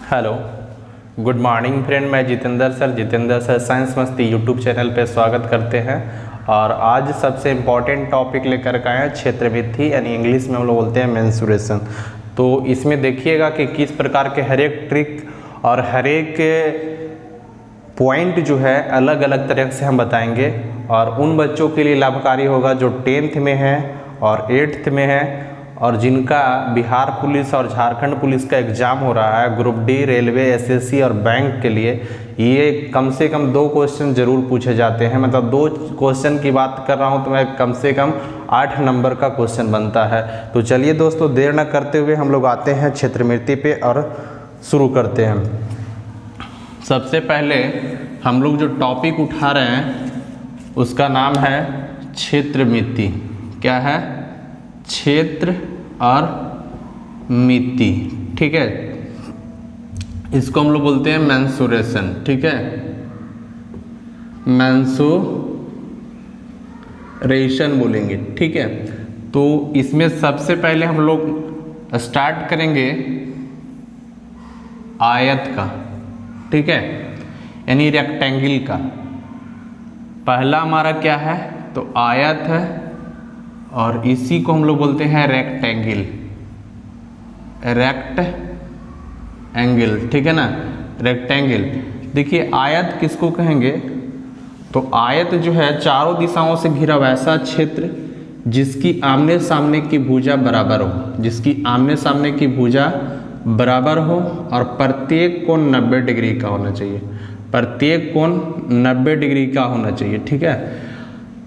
Hello, good morning friend. मैं Jitendra sir science मस्ती YouTube channel पे स्वागत करते हैं। और आज सबसे इम्पॉर्टेंट टॉपिक लेकर के आए हैं क्षेत्रमिति, यानी इंग्लिश में हम लोग बोलते हैं मेंसुरेशन। तो इसमें देखिएगा कि किस प्रकार के हर एक ट्रिक और हर एक पॉइंट जो है अलग अलग तरह से हम बताएंगे, और उन बच्चों के लिए लाभकारी होगा जो 10th में है और 8th में है, और जिनका बिहार पुलिस और झारखंड पुलिस का एग्ज़ाम हो रहा है ग्रुप डी, रेलवे, एसएससी और बैंक के लिए। ये कम से कम 2 क्वेश्चन जरूर पूछे जाते हैं। मतलब 2 क्वेश्चन की बात कर रहा हूँ तो मैं कम से कम 8 नंबर का क्वेश्चन बनता है। तो चलिए दोस्तों, देर न करते हुए हम लोग आते हैं क्षेत्रमिति पे और शुरू करते हैं। सबसे पहले हम लोग जो टॉपिक उठा रहे हैं उसका नाम है क्षेत्रमिति। क्या है? क्षेत्र और मिति। ठीक है, इसको हम लोग बोलते हैं मेंसुरेशन। ठीक है, मेंसुरेशन बोलेंगे। ठीक है, तो इसमें सबसे पहले हम लोग स्टार्ट करेंगे आयत का। ठीक है, यानी रेक्टेंगल का। पहला हमारा क्या है? तो आयत है, और इसी को हम लोग बोलते हैं रेक्टेंगल। रेक्ट एंगल, ठीक है ना, रेक्टेंगल। देखिए आयत किसको कहेंगे? तो आयत जो है चारों दिशाओं से घिरा हुआ ऐसा क्षेत्र जिसकी आमने सामने की भुजा बराबर हो, जिसकी आमने सामने की भुजा बराबर हो, और प्रत्येक कोण 90 डिग्री का होना चाहिए। प्रत्येक कोण 90 डिग्री का होना चाहिए। ठीक है,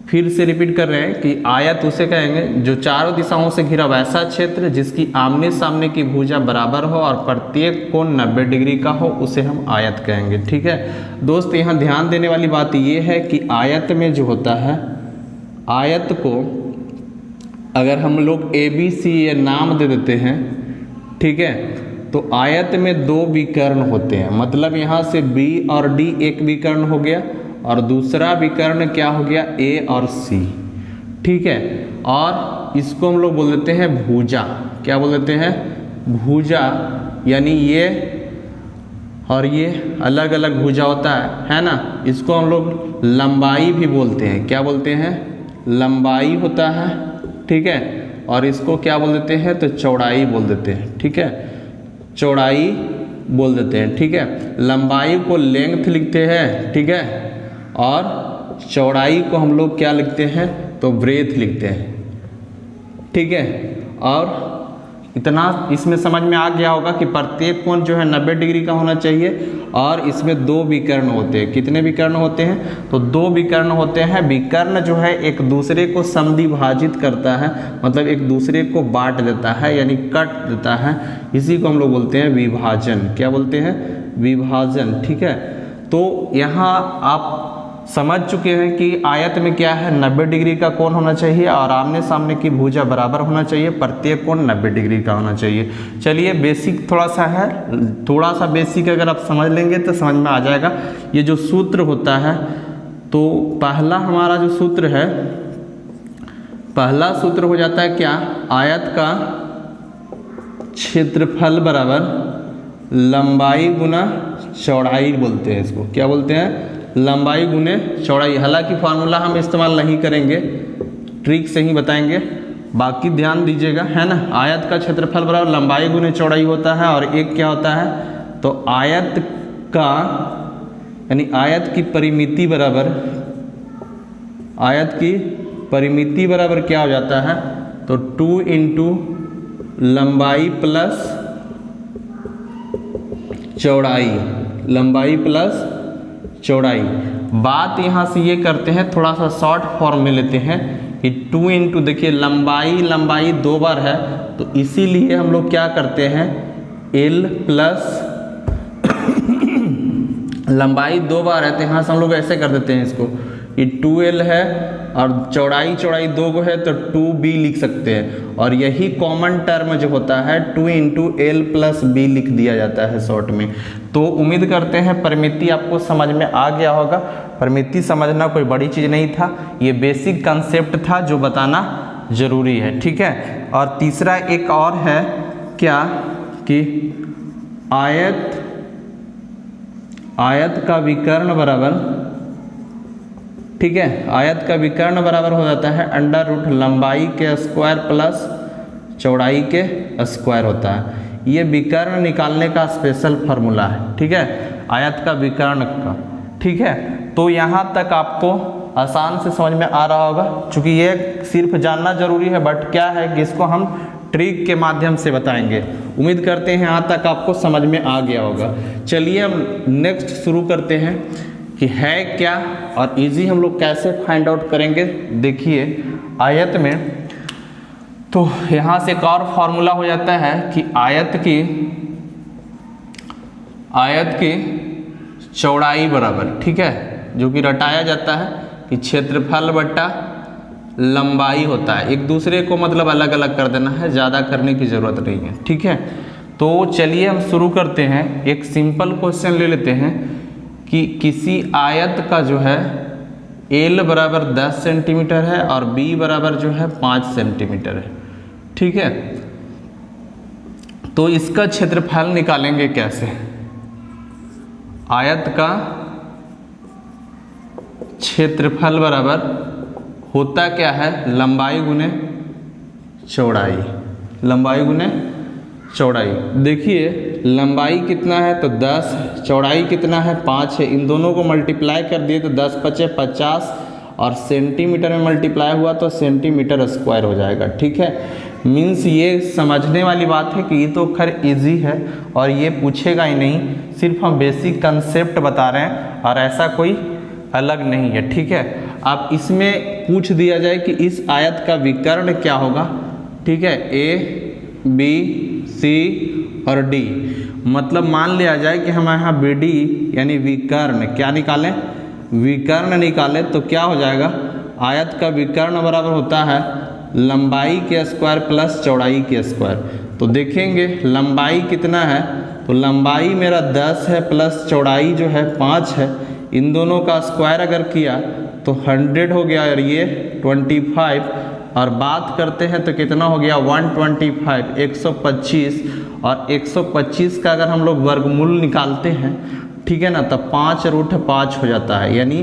फिर से रिपीट कर रहे हैं कि आयत उसे कहेंगे जो चारों दिशाओं से घिरा हुआ ऐसा क्षेत्र जिसकी आमने सामने की भुजा बराबर हो और प्रत्येक कोण 90 डिग्री का हो, उसे हम आयत कहेंगे। ठीक है दोस्त, यहाँ ध्यान देने वाली बात ये है कि आयत में जो होता है, आयत को अगर हम लोग ABC ये नाम दे देते हैं, ठीक है, तो आयत में 2 विकर्ण होते हैं। मतलब यहाँ से B और D एक विकर्ण हो गया, और दूसरा विकर्ण क्या हो गया? A और C। ठीक है, और इसको हम लोग बोल देते हैं भुजा। क्या बोल देते हैं? भुजा। यानी ये और ये अलग अलग भुजा होता है ना। इसको हम लोग लंबाई भी बोलते हैं। क्या बोलते हैं? लंबाई होता है। ठीक है, और इसको क्या बोल देते हैं? तो चौड़ाई बोल देते हैं। ठीक है, चौड़ाई बोल देते हैं। ठीक है, लंबाई को लेंथ लिखते हैं। ठीक है, और चौड़ाई को हम लोग क्या लिखते हैं? तो ब्रेथ लिखते हैं। ठीक है, और इतना इसमें समझ में आ गया होगा कि प्रत्येक कोण जो है 90 डिग्री का होना चाहिए, और इसमें 2 विकर्ण होते हैं। कितने विकर्ण होते हैं? तो 2 विकर्ण होते हैं। विकर्ण जो है एक दूसरे को समद्विभाजित करता है, मतलब एक दूसरे को बांट देता है, यानी कट देता है। इसी को हम लोग बोलते हैं विभाजन। क्या बोलते हैं? विभाजन। ठीक है, तो यहाँ आप समझ चुके हैं कि आयत में क्या है? 90 डिग्री का कोण होना चाहिए, और आमने सामने की भुजा बराबर होना चाहिए। प्रत्येक कोण 90 डिग्री का होना चाहिए। चलिए बेसिक थोड़ा सा है, थोड़ा सा बेसिक अगर आप समझ लेंगे तो समझ में आ जाएगा। ये जो सूत्र होता है, तो पहला हमारा जो सूत्र है, पहला सूत्र हो जाता है क्या? आयत का क्षेत्रफल बराबर लंबाई गुना चौड़ाई बोलते हैं। इसको क्या बोलते हैं? लंबाई गुने चौड़ाई। हालांकि फार्मूला हम इस्तेमाल नहीं करेंगे, ट्रिक से ही बताएंगे। बाकी ध्यान दीजिएगा, है ना। आयत का क्षेत्रफल बराबर लंबाई गुने चौड़ाई होता है, और एक क्या होता है? तो आयत का, यानी आयत की परिमिति बराबर, आयत की परिमिति बराबर क्या हो जाता है? तो 2 इंटू लंबाई प्लस चौड़ाई। लंबाई प्लस चौड़ाई। बात यहाँ से ये करते हैं, थोड़ा सा शॉर्ट फॉर्म में लेते हैं कि 2 इंटू, देखिए लंबाई 2 बार है, तो इसीलिए हम लोग क्या करते हैं? L प्लस लंबाई 2 बार है, तो यहाँ से हम लोग ऐसे कर देते हैं इसको कि 2L है, और चौड़ाई 2 है, तो 2B लिख सकते हैं। और यही कॉमन टर्म जो होता है 2 इंटू L प्लस B लिख दिया जाता है शॉर्ट में। तो उम्मीद करते हैं परिमिति आपको समझ में आ गया होगा। परिमिति समझना कोई बड़ी चीज़ नहीं था, ये बेसिक कंसेप्ट था जो बताना जरूरी है। ठीक है, और तीसरा एक और है क्या कि आयत आयत का विकर्ण बराबर, ठीक है, आयत का विकर्ण बराबर हो जाता है अंडर रूट लंबाई के स्क्वायर प्लस चौड़ाई के स्क्वायर होता है। ये विकर्ण निकालने का स्पेशल फार्मूला है, ठीक है, आयत का विकर्ण का, ठीक है। तो यहाँ तक आपको आसान से समझ में आ रहा होगा, क्योंकि ये सिर्फ जानना जरूरी है, बट क्या है कि इसको हम ट्रिक के माध्यम से बताएंगे। उम्मीद करते हैं यहाँ तक आपको समझ में आ गया होगा। चलिए हम नेक्स्ट शुरू करते हैं कि है क्या और इजी हम लोग कैसे फाइंड आउट करेंगे। देखिए आयत में तो यहाँ से एक और फॉर्मूला हो जाता है कि आयत की चौड़ाई बराबर, ठीक है, जो कि रटाया जाता है कि क्षेत्रफल बट्टा लंबाई होता है। एक दूसरे को मतलब अलग अलग कर देना है, ज़्यादा करने की ज़रूरत नहीं है, ठीक है। तो चलिए हम शुरू करते हैं। एक सिंपल क्वेश्चन ले लेते हैं कि किसी आयत का जो है एल बराबर 10 सेंटीमीटर है और बी बराबर जो है 5 सेंटीमीटर है, ठीक है। तो इसका क्षेत्रफल निकालेंगे कैसे। आयत का क्षेत्रफल बराबर होता क्या है, लंबाई गुने चौड़ाई, लंबाई गुने चौड़ाई। देखिए लंबाई कितना है तो 10, चौड़ाई कितना है 5 है। इन दोनों को मल्टीप्लाई कर दिए तो 10 × 5 = 50 और सेंटीमीटर में मल्टीप्लाई हुआ तो सेंटीमीटर स्क्वायर हो जाएगा, ठीक है। मीन्स ये समझने वाली बात है कि ये तो खैर इजी है और ये पूछेगा ही नहीं, सिर्फ हम बेसिक कंसेप्ट बता रहे हैं और ऐसा कोई अलग नहीं है, ठीक है। अब इसमें पूछ दिया जाए कि इस आयत का विकर्ण क्या होगा, ठीक है, ए बी सी और डी, मतलब मान लिया जाए कि हम यहाँ बी डी यानी विकर्ण क्या निकालें, विकर्ण निकालें तो क्या हो जाएगा, आयत का विकर्ण बराबर होता है लंबाई के स्क्वायर प्लस चौड़ाई के स्क्वायर। तो देखेंगे लंबाई कितना है तो लंबाई मेरा 10 है प्लस चौड़ाई जो है 5 है। इन दोनों का स्क्वायर अगर किया तो 100 हो गया और ये 25 और बात करते हैं तो कितना हो गया 125 125 और 125 का अगर हम लोग वर्गमूल निकालते हैं, ठीक है ना, तब 5√5 हो जाता है। यानी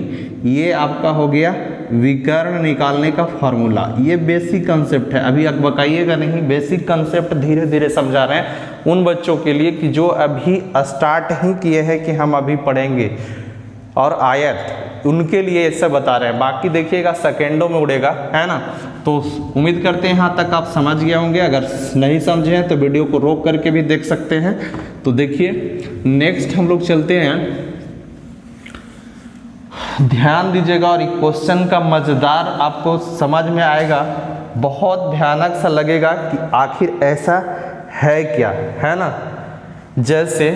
ये आपका हो गया विकर्ण निकालने का फॉर्मूला। ये बेसिक कंसेप्ट है, अभी बकाइएगा नहीं, बेसिक कंसेप्ट धीरे धीरे समझा रहे हैं उन बच्चों के लिए कि जो अभी स्टार्ट ही किए हैं कि हम अभी पढ़ेंगे, और आयत उनके लिए ऐसा बता रहे हैं। बाकी देखिएगा सेकेंडों में उड़ेगा, है ना। तो उम्मीद करते हैं यहाँ तक आप समझ गए होंगे। अगर नहीं समझे हैं तो वीडियो को रोक करके भी देख सकते हैं। तो देखिए नेक्स्ट हम लोग चलते हैं, ध्यान दीजिएगा और क्वेश्चन का मजेदार आपको समझ में आएगा, बहुत भयानक सा लगेगा कि आखिर ऐसा है क्या, है ना। जैसे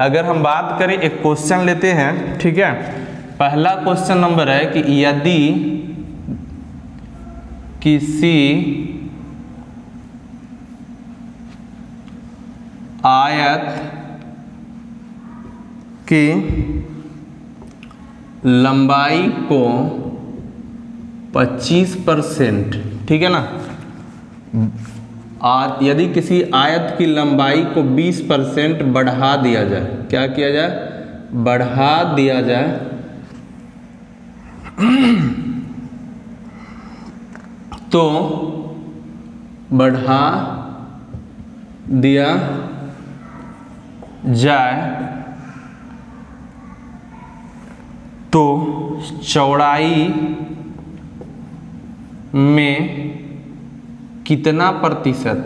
अगर हम बात करें, एक क्वेश्चन लेते हैं, ठीक है। पहला क्वेश्चन नंबर है कि यदि किसी आयत की लंबाई को 25%, ठीक है ना, और यदि किसी आयत की लंबाई को 20% बढ़ा दिया जाए, क्या किया जाए, बढ़ा दिया जाए, तो बढ़ा दिया जाए तो चौड़ाई में कितना प्रतिशत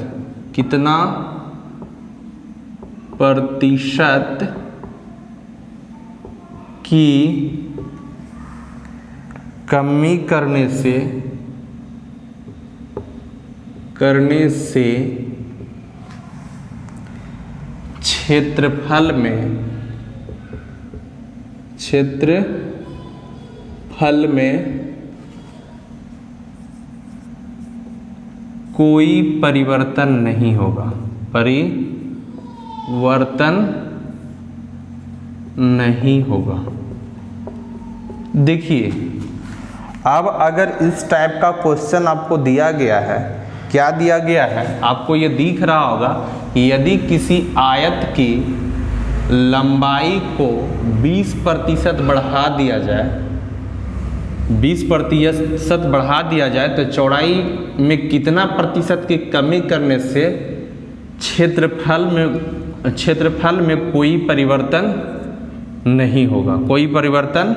की कमी करने से क्षेत्रफल में कोई परिवर्तन नहीं होगा, परिवर्तन नहीं होगा। देखिए अब अगर इस टाइप का क्वेश्चन आपको दिया गया है, क्या दिया गया है, आपको ये दिख रहा होगा कि यदि किसी आयत की लंबाई को 20% बढ़ा दिया जाए, 20% बढ़ा दिया जाए तो चौड़ाई में कितना प्रतिशत की कमी करने से क्षेत्रफल में कोई परिवर्तन नहीं होगा, कोई परिवर्तन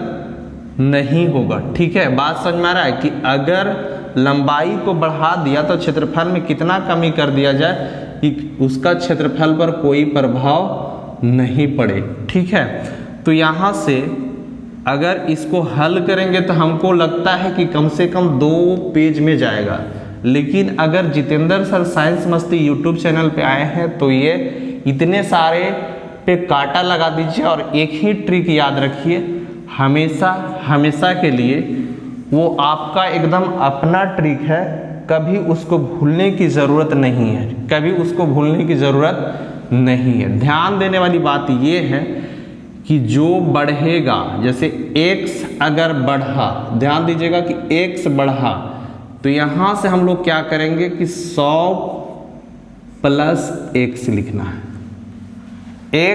नहीं होगा। ठीक है, बात समझ में आ रहा है कि अगर लंबाई को बढ़ा दिया तो क्षेत्रफल में कितना कमी कर दिया जाए कि उसका क्षेत्रफल पर कोई प्रभाव नहीं पड़े। ठीक है, तो यहाँ से अगर इसको हल करेंगे तो हमको लगता है कि कम से कम 2 पेज में जाएगा, लेकिन अगर जितेंद्र सर साइंस मस्ती यूट्यूब चैनल पे आए हैं तो ये इतने सारे पे काटा लगा दीजिए और एक ही ट्रिक याद रखिए, हमेशा के लिए वो आपका एकदम अपना ट्रिक है, कभी उसको भूलने की ज़रूरत नहीं है, कभी उसको भूलने की ज़रूरत नहीं है। ध्यान देने वाली बात ये है कि जो बढ़ेगा, जैसे x अगर बढ़ा, ध्यान दीजिएगा कि x बढ़ा तो यहाँ से हम लोग क्या करेंगे कि 100 + x लिखना है।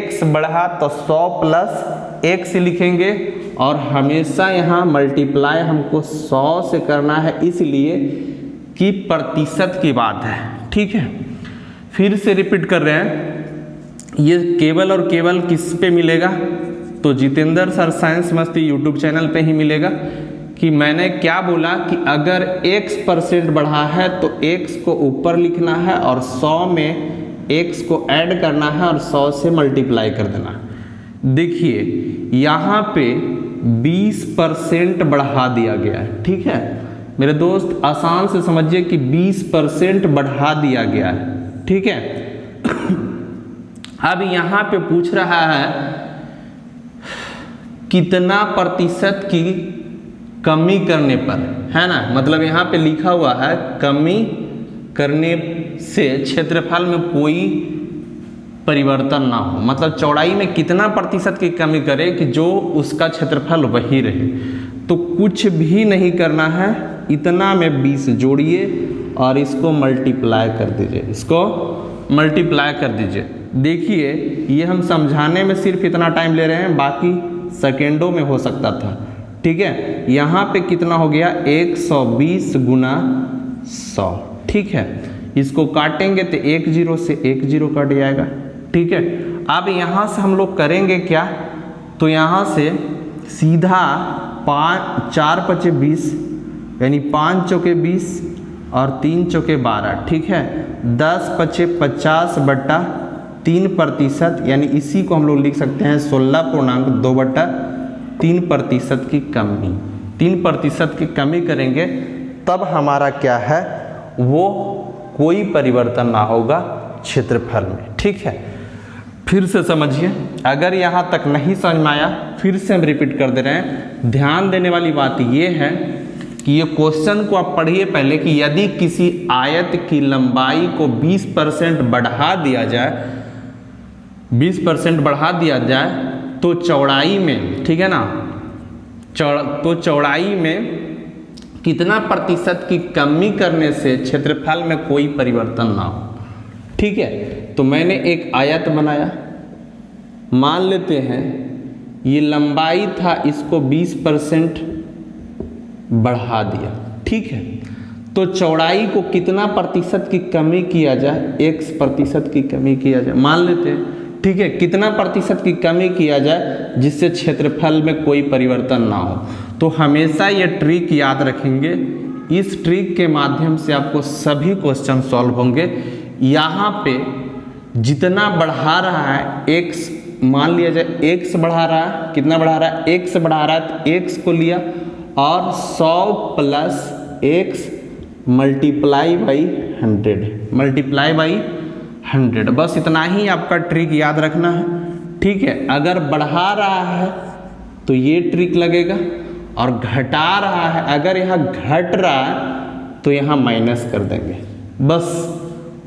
x बढ़ा तो 100 + x लिखेंगे और हमेशा यहाँ मल्टीप्लाई हमको 100 से करना है, इसलिए कि प्रतिशत की बात है। ठीक है, फिर से रिपीट कर रहे हैं, ये केवल और केवल किस पे मिलेगा, तो जितेंद्र सर साइंस मस्ती यूट्यूब चैनल पे ही मिलेगा। कि मैंने क्या बोला कि अगर x% बढ़ा है तो x को ऊपर लिखना है और 100 में x को ऐड करना है और 100 से मल्टीप्लाई कर देना है। देखिए यहाँ पे 20% बढ़ा दिया गया है। ठीक है मेरे दोस्त, आसान से समझिए कि 20% बढ़ा दिया गया है। ठीक है अब यहाँ पे पूछ रहा है कितना प्रतिशत की कमी करने पर, है ना, मतलब यहाँ पे लिखा हुआ है कमी करने से क्षेत्रफल में कोई परिवर्तन ना हो, मतलब चौड़ाई में कितना प्रतिशत की कमी करे कि जो उसका क्षेत्रफल वही रहे। तो कुछ भी नहीं करना है, इतना में 20 जोड़िए और इसको मल्टीप्लाई कर दीजिए, इसको मल्टीप्लाई कर दीजिए। देखिए ये हम समझाने में सिर्फ इतना टाइम ले रहे हैं, बाकी सेकेंडों में हो सकता था। ठीक है, यहाँ पे कितना हो गया 120 गुना 100। ठीक है, इसको काटेंगे तो 1 0 से 1 0 कट जाएगा। ठीक है, अब यहाँ से हम लोग करेंगे क्या, तो यहाँ से सीधा 4 × 5 = 20 यानी 5 चौके 20 और 3 चौके 12। ठीक है, 10 × 5 = 50/3% यानी इसी को हम लोग लिख सकते हैं 16.2/3% की कमी। 3% की कमी करेंगे तब हमारा क्या है, वो कोई परिवर्तन ना होगा क्षेत्रफल में। ठीक है, फिर से समझिए, अगर यहाँ तक नहीं समझ में आया फिर से हम रिपीट कर दे रहे हैं। ध्यान देने वाली बात ये है कि ये क्वेश्चन को आप पढ़िए पहले कि यदि किसी आयत की लंबाई को 20% बढ़ा दिया जाए, 20% बढ़ा दिया जाए तो चौड़ाई में, ठीक है ना, तो चौड़ाई में कितना प्रतिशत की कमी करने से क्षेत्रफल में कोई परिवर्तन ना हो। ठीक है, तो मैंने एक आयत बनाया, मान लेते हैं ये लंबाई था, इसको 20% बढ़ा दिया। ठीक है, तो चौड़ाई को कितना प्रतिशत की कमी किया जाए, x% की कमी किया जाए, मान लेते हैं। ठीक है, कितना प्रतिशत की कमी किया जाए जिससे क्षेत्रफल में कोई परिवर्तन ना हो। तो हमेशा ये ट्रिक याद रखेंगे, इस ट्रिक के माध्यम से आपको सभी क्वेश्चन सॉल्व होंगे। यहाँ पे जितना बढ़ा रहा है x, मान लिया जाए x बढ़ा रहा है, कितना बढ़ा रहा है, x बढ़ा रहा है, तो x को लिया और 100 + x मल्टीप्लाई बाई 100, बस इतना ही आपका ट्रिक याद रखना है। ठीक है, अगर बढ़ा रहा है तो ये ट्रिक लगेगा और घटा रहा है, अगर यहाँ घट रहा है तो यहाँ माइनस कर देंगे। बस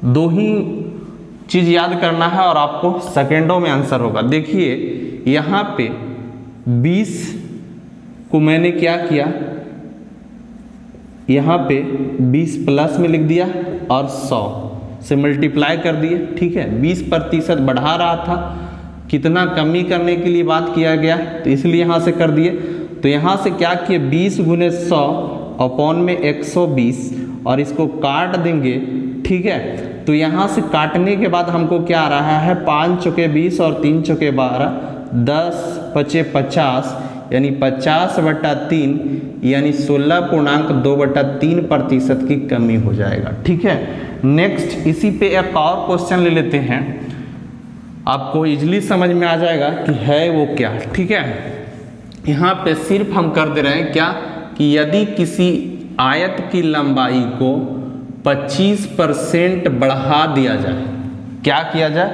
2 ही चीज़ याद करना है और आपको सेकेंडों में आंसर होगा। देखिए यहाँ पे 20 को मैंने क्या किया, यहाँ पे 20 प्लस में लिख दिया और 100 से मल्टीप्लाई कर दिए। ठीक है, 20% बढ़ा रहा था कितना कमी करने के लिए बात किया गया, तो इसलिए यहाँ से कर दिए। तो यहाँ से क्या किए 20 गुने 100 अपॉन में 120 और इसको काट देंगे, ठीक है। तो यहाँ से काटने के बाद हमको क्या आ रहा है 5 चौके 20 और 3 चौके 12, 10 पचे 50 यानी 50/3 यानी 16.2/3% की कमी हो जाएगा, ठीक है। नेक्स्ट इसी पे एक और क्वेश्चन ले लेते हैं, आपको इजीली समझ में आ जाएगा कि है वो क्या, ठीक है। यहाँ पे सिर्फ हम कर दे रहे हैं क्या कि यदि किसी आयत की लंबाई को 25% बढ़ा दिया जाए, क्या किया जाए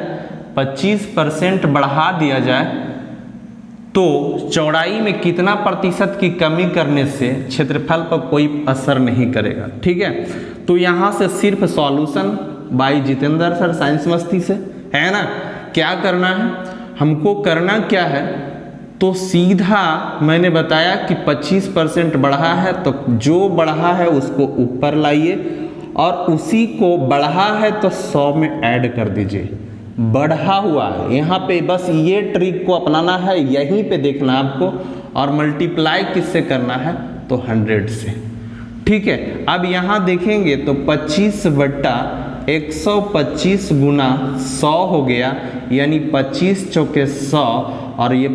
25% बढ़ा दिया जाए तो चौड़ाई में कितना प्रतिशत की कमी करने से क्षेत्रफल पर कोई असर नहीं करेगा, ठीक है। तो यहाँ से सिर्फ solution bye Jitendra sir science मस्ती से, है ना। क्या करना है हमको, करना क्या है, तो सीधा मैंने बताया कि 25% बढ़ा है तो जो बढ़ा है उसको ऊपर लाइए और उसी को बढ़ा है तो 100 में ऐड कर दीजिए। बढ़ा हुआ है यहाँ पे, बस ये ट्रिक को अपनाना है, यहीं पे देखना है आपको, और मल्टीप्लाई किससे करना है तो 100 से, ठीक है। अब यहाँ देखेंगे तो 25/125 गुना 100 हो गया, यानी 25 चौके 100 और ये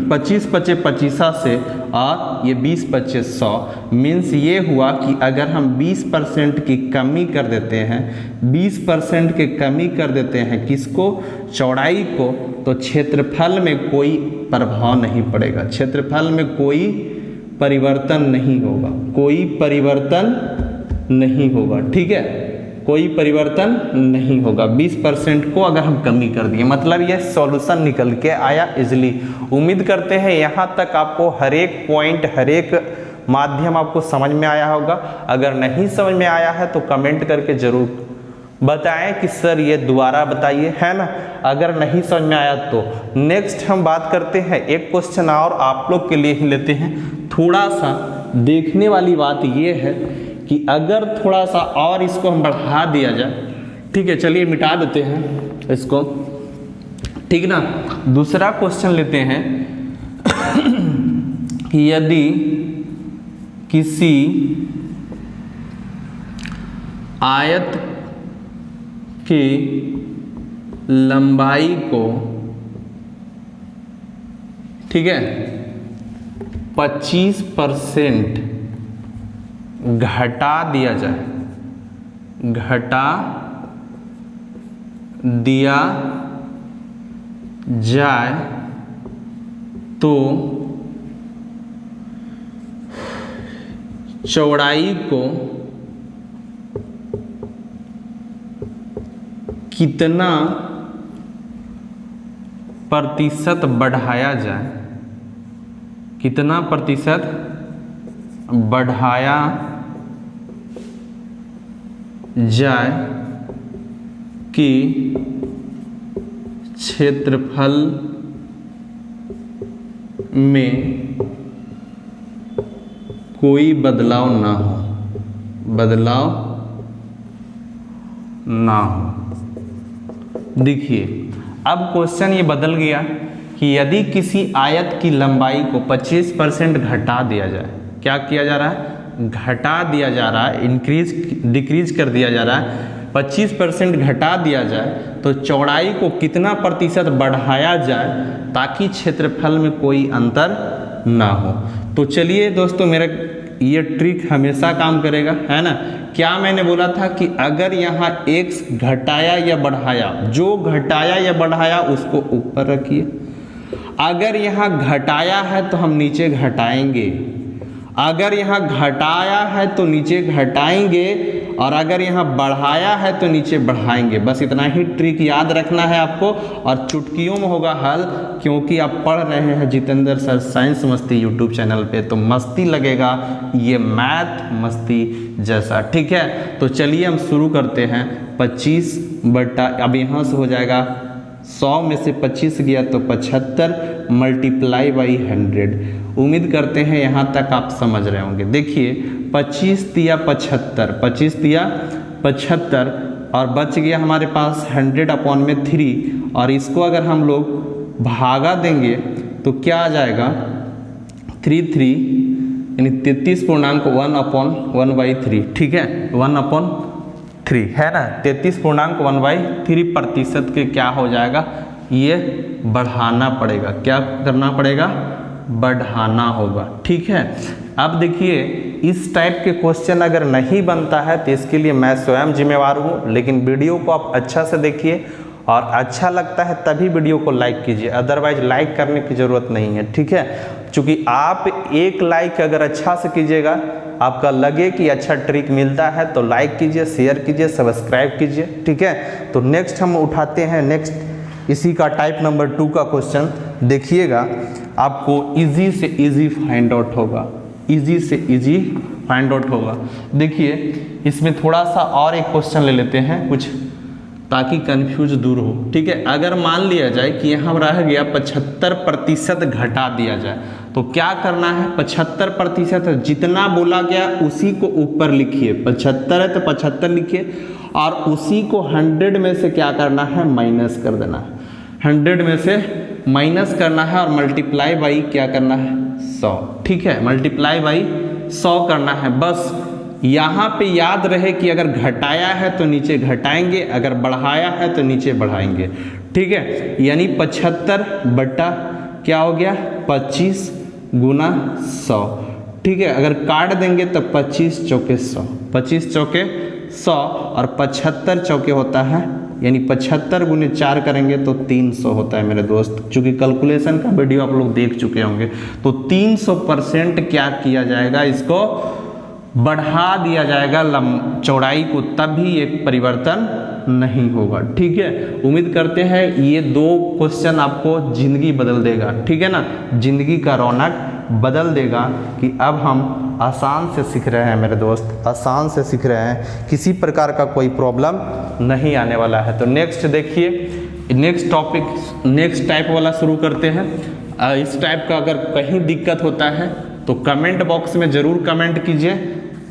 25 पचे 25 से और ये 20 पचे 100 मीन्स ये हुआ कि अगर हम 20% की कमी कर देते हैं, 20% की कमी कर देते हैं किसको, चौड़ाई को, तो क्षेत्रफल में कोई प्रभाव नहीं पड़ेगा, क्षेत्रफल में कोई परिवर्तन नहीं होगा, कोई परिवर्तन नहीं होगा, ठीक है, कोई परिवर्तन नहीं होगा। 20% को अगर हम कमी कर दिए, मतलब यह सॉल्यूशन निकल के आया इजली। उम्मीद करते हैं यहाँ तक आपको हर एक पॉइंट, हर एक माध्यम आपको समझ में आया होगा। अगर नहीं समझ में आया है तो कमेंट करके जरूर बताएं कि सर ये दोबारा बताइए, है ना। अगर नहीं समझ में आया तो नेक्स्ट हम बात करते हैं, एक क्वेश्चन और आप लोग के लिए ही लेते हैं। थोड़ा सा देखने वाली बात ये है कि अगर थोड़ा सा और इसको हम बढ़ा दिया जाए, ठीक है, चलिए मिटा देते हैं इसको, ठीक ना। दूसरा क्वेश्चन लेते हैं कि यदि किसी आयत की लंबाई को, ठीक है, 25% घटा दिया जाए, घटा दिया जाए तो चौड़ाई को कितना प्रतिशत बढ़ाया जाए, कितना प्रतिशत बढ़ाया जाए कि क्षेत्रफल में कोई बदलाव ना हो, बदलाव ना हो। देखिए अब क्वेश्चन ये बदल गया कि यदि किसी आयत की लंबाई को 25% घटा दिया जाए, क्या किया जा रहा है, घटा दिया जा रहा है, डिक्रीज कर दिया जा रहा है, 25% घटा दिया जाए तो चौड़ाई को कितना प्रतिशत बढ़ाया जाए ताकि क्षेत्रफल में कोई अंतर ना हो। तो चलिए दोस्तों, मेरा ये ट्रिक हमेशा काम करेगा, है ना। क्या मैंने बोला था कि अगर यहाँ x घटाया या बढ़ाया, जो घटाया या बढ़ाया उसको ऊपर रखिए, अगर यहाँ घटाया है तो हम नीचे घटाएंगे, अगर यहाँ घटाया है तो नीचे घटाएंगे, और अगर यहाँ बढ़ाया है तो नीचे बढ़ाएंगे। बस इतना ही ट्रिक याद रखना है आपको, और चुटकियों में होगा हल, क्योंकि आप पढ़ रहे हैं जितेंद्र सर साइंस मस्ती यूट्यूब चैनल पे, तो मस्ती लगेगा, ये मैथ मस्ती जैसा, ठीक है। तो चलिए हम शुरू करते हैं। 25 बटा, अब यहाँ से हो जाएगा 100 में से 25 गया तो 75 मल्टीप्लाई बाई 100। उम्मीद करते हैं यहाँ तक आप समझ रहे होंगे। देखिए 25 तिया 75, 25 तिया 75 और बच गया हमारे पास 100 अपॉन में 3, और इसको अगर हम लोग भागा देंगे तो क्या आ जाएगा 3 यानी 33.1/1/3, ठीक है 1/3 है ना। 33.1/3% के क्या हो जाएगा, ये बढ़ाना पड़ेगा। क्या करना पड़ेगा, बढ़ाना होगा, ठीक है। अब देखिए इस टाइप के क्वेश्चन अगर नहीं बनता है तो इसके लिए मैं स्वयं जिम्मेवार हूँ, लेकिन वीडियो को आप अच्छा से देखिए और अच्छा लगता है तभी वीडियो को लाइक कीजिए, अदरवाइज लाइक करने की ज़रूरत नहीं है, ठीक है। क्योंकि आप एक लाइक अगर अच्छा से कीजिएगा, आपका लगे कि अच्छा ट्रिक मिलता है तो लाइक कीजिए, शेयर कीजिए, सब्सक्राइब कीजिए, ठीक है। तो नेक्स्ट हम उठाते हैं नेक्स्ट इसी का टाइप नंबर 2 का क्वेश्चन। देखिएगा आपको इजी से इजी फाइंड आउट होगा, इजी से इजी फाइंड आउट होगा। देखिए इसमें थोड़ा सा और एक क्वेश्चन ले लेते हैं कुछ, ताकि कंफ्यूज दूर हो, ठीक है। अगर मान लिया जाए कि यहाँ रह गया 75% घटा दिया जाए तो क्या करना है, 75% जितना बोला गया उसी को ऊपर लिखिए, 75 है तो 75 लिखिए और उसी को 100 में से क्या करना है, माइनस कर देना है। 100 में से माइनस करना है और मल्टीप्लाई बाई क्या करना है, 100, ठीक है। मल्टीप्लाई बाई 100 करना है। बस यहाँ पे याद रहे कि अगर घटाया है तो नीचे घटाएंगे, अगर बढ़ाया है तो नीचे बढ़ाएंगे, ठीक है। यानी 75 बटा क्या हो गया 25 गुना 100, ठीक है। अगर काट देंगे तो 25 चौके 100, 25 चौके 100 और 75 चौके होता है, यानी 75 गुने 4 करेंगे तो 300 होता है मेरे दोस्त। चूँकि कैलकुलेशन का वीडियो आप लोग देख चुके होंगे, तो 300% क्या किया जाएगा, इसको बढ़ा दिया जाएगा चौड़ाई को, तभी एक परिवर्तन नहीं होगा, ठीक है। उम्मीद करते हैं ये 2 क्वेश्चन आपको जिंदगी बदल देगा, ठीक है ना, जिंदगी का रौनक बदल देगा कि अब हम आसान से सीख रहे हैं मेरे दोस्त, आसान से सीख रहे हैं, किसी प्रकार का कोई प्रॉब्लम नहीं आने वाला है। तो नेक्स्ट देखिए, नेक्स्ट टॉपिक, नेक्स्ट टाइप वाला शुरू करते हैं। इस टाइप का अगर कहीं दिक्कत होता है तो कमेंट बॉक्स में ज़रूर कमेंट कीजिए,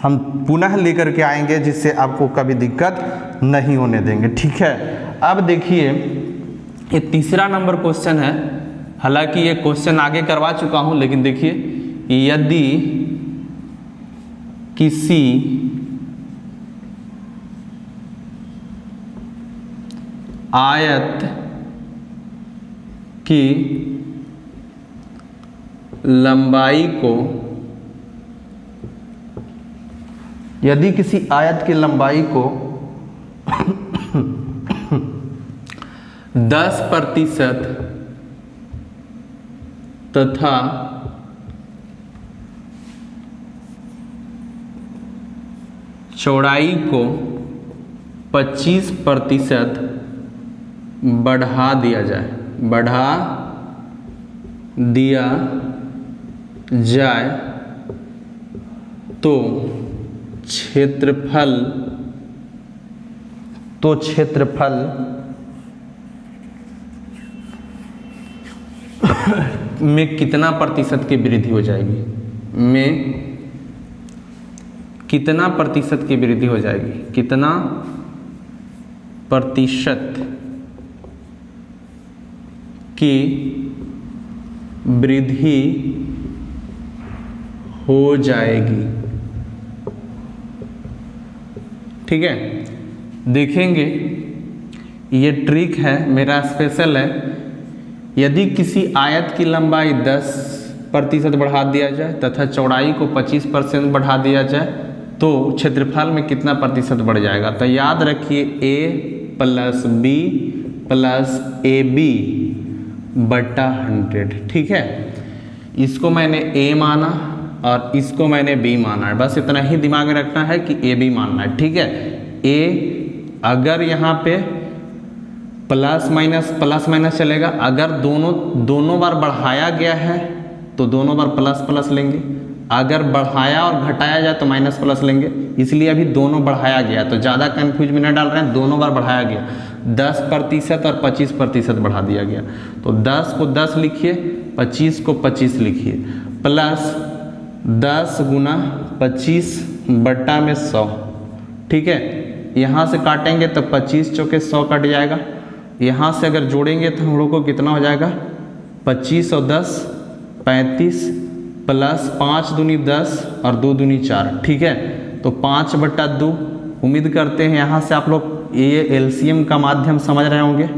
हम पुनः लेकर के आएंगे जिससे आपको कभी दिक्कत नहीं होने देंगे, ठीक है। अब देखिए ये तीसरा नंबर क्वेश्चन है, हालांकि ये क्वेश्चन आगे करवा चुका हूं, लेकिन देखिए यदि किसी आयत की लंबाई को, यदि किसी आयत की लंबाई को 10% तथा चौड़ाई को 25% बढ़ा दिया जाए, बढ़ा दिया जाए तो क्षेत्रफल में कितना प्रतिशत की वृद्धि हो जाएगी, में कितना प्रतिशत की वृद्धि हो जाएगी, कितना प्रतिशत की वृद्धि हो जाएगी, ठीक है। देखेंगे ये ट्रिक है मेरा स्पेशल है। यदि किसी आयत की लंबाई 10% बढ़ा दिया जाए तथा चौड़ाई को 25% बढ़ा दिया जाए तो क्षेत्रफल में कितना प्रतिशत बढ़ जाएगा। तो याद रखिए a + b + ab बटा 100, ठीक है। इसको मैंने a माना और इसको मैंने b माना है, बस इतना ही दिमाग में रखना है कि a b मानना है, ठीक है। a अगर यहाँ पे प्लस माइनस चलेगा, अगर दोनों बार बढ़ाया गया है तो दोनों बार प्लस लेंगे, अगर बढ़ाया और घटाया जाए तो माइनस प्लस लेंगे, इसलिए अभी दोनों बढ़ाया गया, तो ज़्यादा कंफ्यूज में न डाल रहे हैं, दोनों बार बढ़ाया गया, 10% और 25% बढ़ा दिया गया। तो 10 को 10 लिखिए, 25 को 25 लिखिए, प्लस 10 गुना 25 बटा में 100, ठीक है। यहाँ से काटेंगे तो 25 चौके 100 कट जाएगा, यहाँ से अगर जोड़ेंगे तो हम लोग को कितना हो जाएगा, 25 और 10 35 प्लस 5 दूनी 10 और 2 दूनी 4, ठीक है। तो 5/2। उम्मीद करते हैं यहाँ से आप लोग ये एलसीएम का माध्यम समझ रहे होंगे,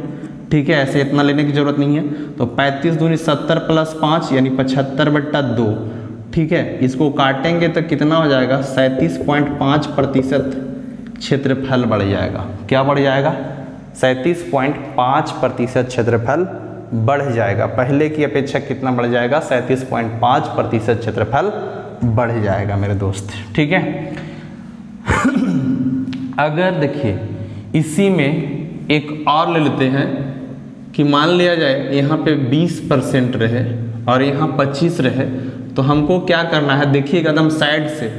ठीक है। ऐसे इतना लेने की जरूरत नहीं है। तो 35 दूनी 70 प्लस 5 यानी 75/2, ठीक है। इसको काटेंगे तो कितना हो जाएगा, 37.5% क्षेत्रफल बढ़ जाएगा। क्या बढ़ जाएगा, 37.5% क्षेत्रफल बढ़ जाएगा। पहले की अपेक्षा कितना बढ़ जाएगा, 37.5% क्षेत्रफल बढ़ जाएगा मेरे दोस्त, ठीक है। अगर देखिए इसी में एक और ले लेते हैं कि मान लिया जाए यहाँ पे 20% रहे और यहाँ 25 रहे, तो हमको क्या करना है, देखिए एकदम साइड से,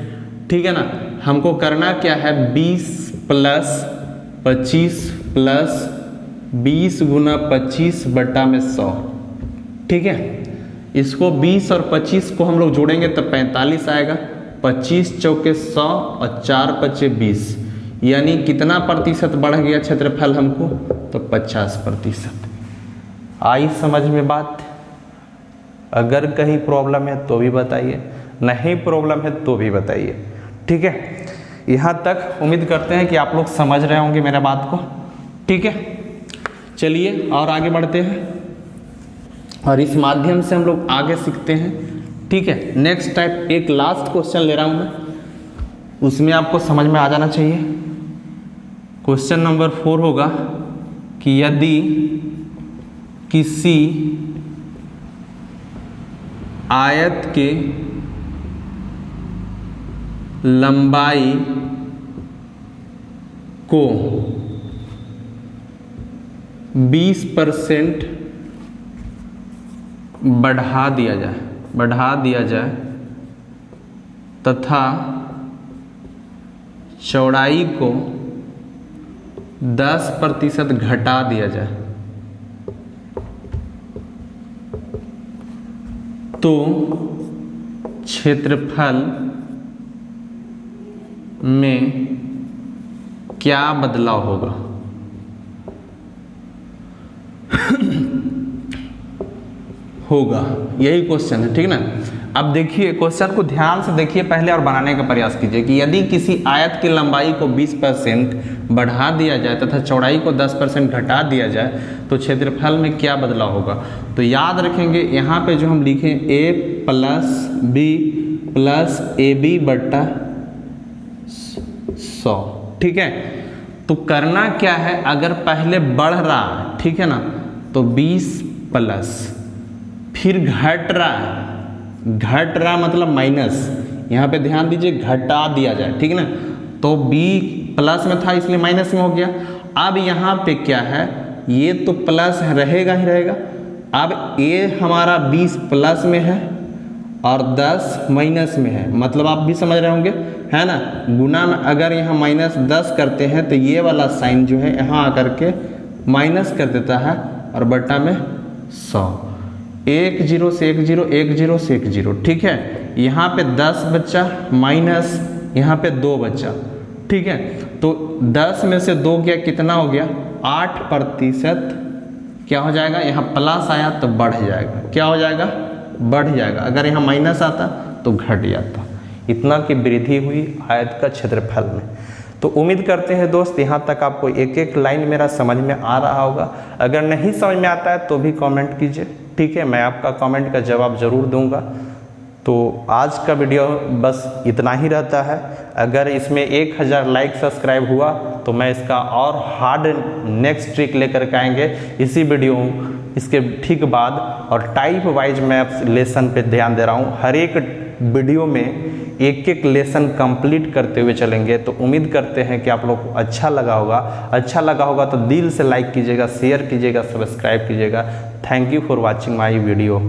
ठीक है ना। हमको करना क्या है, 20 प्लस 25 प्लस 20 गुना 25/100, ठीक है। इसको 20 और 25 को हम लोग जोड़ेंगे तो 45 आएगा। 25 चौके 100 और 4 पचे 20, यानी कितना प्रतिशत बढ़ गया क्षेत्रफल हमको, तो 50%। आई समझ में बात। अगर कहीं प्रॉब्लम है तो भी बताइए, नहीं प्रॉब्लम है तो भी बताइए, ठीक है। यहाँ तक उम्मीद करते हैं कि आप लोग समझ रहे होंगे मेरे बात को, ठीक है। चलिए और आगे बढ़ते हैं और इस माध्यम से हम लोग आगे सीखते हैं, ठीक है। नेक्स्ट टाइप एक लास्ट क्वेश्चन ले रहा हूँ मैं, उसमें आपको समझ में आ जाना चाहिए। क्वेश्चन नंबर 4 होगा कि यदि किसी आयत के लंबाई को 20% बढ़ा दिया जाए तथा चौड़ाई को 10% घटा दिया जाए, तो क्षेत्रफल में क्या बदलाव होगा। यही क्वेश्चन है, ठीक ना। अब देखिए क्वेश्चन को ध्यान से देखिए पहले और बनाने का प्रयास कीजिए कि यदि किसी आयत की लंबाई को 20% बढ़ा दिया जाए तथा चौड़ाई को 10% घटा दिया जाए तो क्षेत्रफल में क्या बदलाव होगा। तो याद रखेंगे यहाँ पे जो हम लिखें a plus B plus AB/100, ठीक है। तो करना क्या है, अगर पहले बढ़ रहा है, ठीक है ना, तो 20 प्लस फिर घट रहा मतलब माइनस, यहाँ पे ध्यान दीजिए घटा दिया जाए, ठीक है ना। तो b प्लस में था इसलिए माइनस में हो गया। अब यहाँ पे क्या है, ये तो प्लस रहेगा ही रहेगा। अब ये हमारा 20 प्लस में है और 10 माइनस में है, मतलब आप भी समझ रहे होंगे, है ना। गुना में अगर यहाँ -10 करते हैं तो ये वाला साइन जो है यहाँ आकर के माइनस कर देता है और बटा में 100, 1 0 से 1 0, 1 0 से 1 0, ठीक है। यहाँ पे 10 बचा माइनस यहाँ पे 2 बचा, ठीक है। तो 10 में से 2 गया, कितना हो गया, 8% क्या हो जाएगा, यहाँ प्लस आया तो बढ़ जाएगा, क्या हो जाएगा, बढ़ जाएगा। अगर यहाँ माइनस आता तो घट जाता। इतना की वृद्धि हुई आयत का क्षेत्रफल में। तो उम्मीद करते हैं दोस्त यहाँ तक आपको एक एक लाइन मेरा समझ में आ रहा होगा। अगर नहीं समझ में आता है तो भी कमेंट कीजिए, ठीक है, मैं आपका कमेंट का जवाब ज़रूर दूंगा। तो आज का वीडियो बस इतना ही रहता है। अगर इसमें 1000 लाइक सब्सक्राइब हुआ तो मैं इसका और हार्ड नेक्स्ट ट्रिक लेकर के आएंगे इसी वीडियो इसके ठीक बाद। और टाइप वाइज मैं लेसन पे ध्यान दे रहा हूँ, हर एक वीडियो में एक एक लेसन कंप्लीट करते हुए चलेंगे। तो उम्मीद करते हैं कि आप लोग को अच्छा लगा होगा तो दिल से लाइक कीजिएगा, शेयर कीजिएगा, सब्सक्राइब कीजिएगा। Thank you for watching my video.